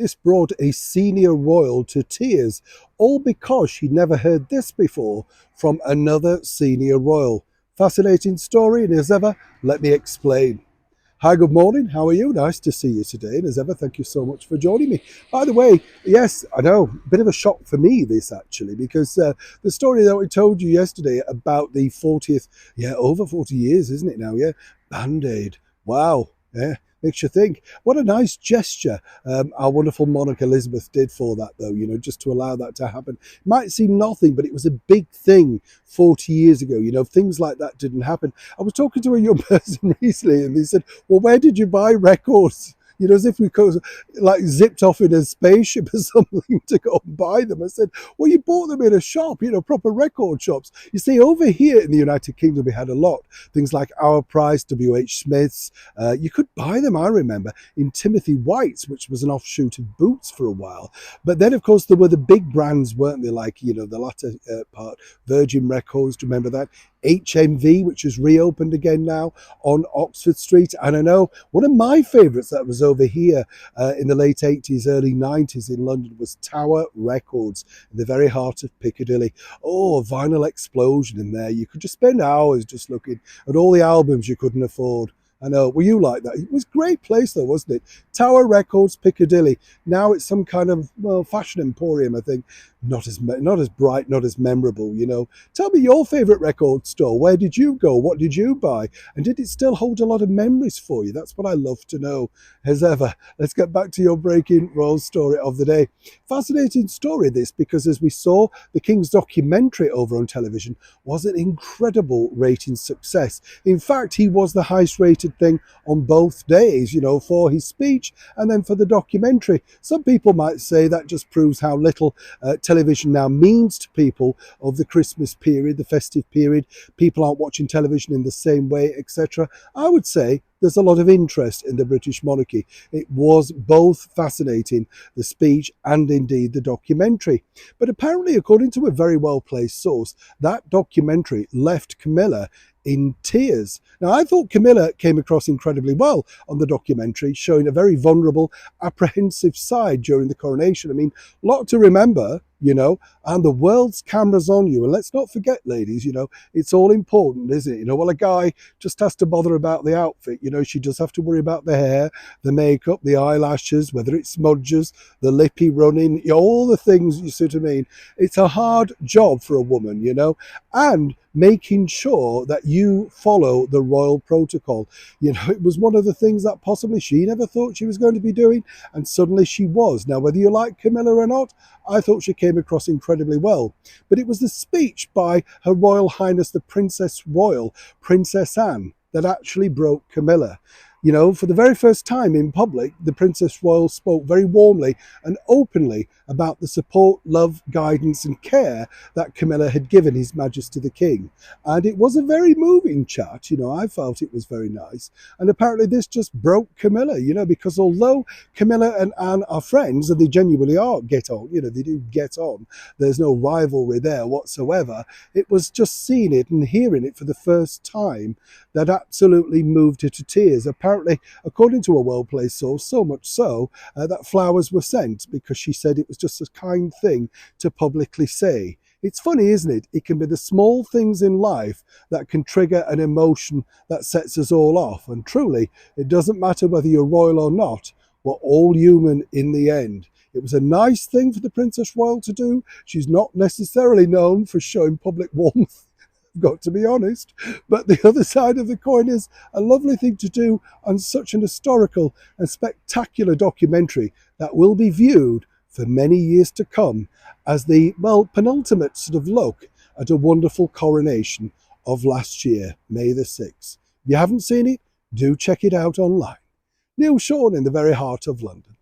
This brought a senior royal to tears, all because she'd never heard this before from another senior royal. Fascinating story, and as ever, let me explain. Hi, good morning. How are you? Nice to see you today. And as ever, thank you so much for joining me. By the way, yes, I know, a bit of a shock for me, this actually, because the story that we told you yesterday about the 40th, yeah, over 40 years, isn't it now? Yeah, Band Aid. Wow. Yeah, makes you think. What a nice gesture our wonderful monarch Elizabeth did for that, though, just to allow that to happen. It might seem nothing, but it was a big thing 40 years ago. Things like that didn't happen. I was talking to a young person recently, and they said, well, where did you buy records? As if we could like zipped off in a spaceship or something to go and buy them. I said, well, you bought them in a shop, proper record shops. You see, over here in the United Kingdom, we had a lot. Things like Our Price, W.H. Smith's. You could buy them, I remember, in Timothy White's, which was an offshoot of Boots for a while. But then, of course, there were the big brands, weren't they? Like, the latter part, Virgin Records, do you remember that? HMV, which has reopened again now on Oxford Street. And I know one of my favourites that was over here in the late 80s, early 90s in London was Tower Records in the very heart of Piccadilly. Oh, vinyl explosion in there. You could just spend hours just looking at all the albums you couldn't afford. I know. Were you like that? It was a great place though, wasn't it? Tower Records, Piccadilly. Now it's some kind of, fashion emporium, I think. Not as bright, not as memorable, Tell me your favourite record store. Where did you go? What did you buy? And did it still hold a lot of memories for you? That's what I love to know. As ever, let's get back to your breaking royal story of the day. Fascinating story, this, because as we saw, the King's documentary over on television was an incredible rating success. In fact, he was the highest rated thing on both days, for his speech and then for the documentary. Some people might say that just proves how little television now means to people of the Christmas period, the festive period. People aren't watching television in the same way, etc. I would say there's a lot of interest in the British monarchy. It was both fascinating, the speech and indeed the documentary. But apparently, according to a very well-placed source, that documentary left Camilla in tears. Now, I thought Camilla came across incredibly well on the documentary, showing a very vulnerable, apprehensive side during the coronation. I mean, a lot to remember, and the world's cameras on you. And let's not forget, ladies, it's all important, isn't it? Well, a guy just has to bother about the outfit. She does have to worry about the hair, the makeup, the eyelashes, whether it smudges, the lippy running, all the things, you see what I mean? It's a hard job for a woman, and making sure that you follow the royal protocol. It was one of the things that possibly she never thought she was going to be doing, and suddenly she was. Now, whether you like Camilla or not, I thought she came across incredibly well. But it was the speech by Her Royal Highness the Princess Royal, Princess Anne, that actually broke Camilla. For the very first time in public, the Princess Royal spoke very warmly and openly about the support, love, guidance and care that Camilla had given His Majesty the King. And it was a very moving chat, I felt it was very nice. And apparently this just broke Camilla, because although Camilla and Anne are friends, and they genuinely get on, they do get on, there's no rivalry there whatsoever, it was just seeing it and hearing it for the first time that absolutely moved her to tears. Apparently, according to a well-placed source, so much so that flowers were sent because she said it was just a kind thing to publicly say. It's funny, isn't it? It can be the small things in life that can trigger an emotion that sets us all off. And truly, it doesn't matter whether you're royal or not, we're all human in the end. It was a nice thing for the Princess Royal to do. She's not necessarily known for showing public warmth, I've got to be honest. But the other side of the coin is a lovely thing to do on such an historical and spectacular documentary that will be viewed for many years to come as the, penultimate sort of look at a wonderful coronation of last year, May the 6th. If you haven't seen it, do check it out online. Neil Sean in the very heart of London.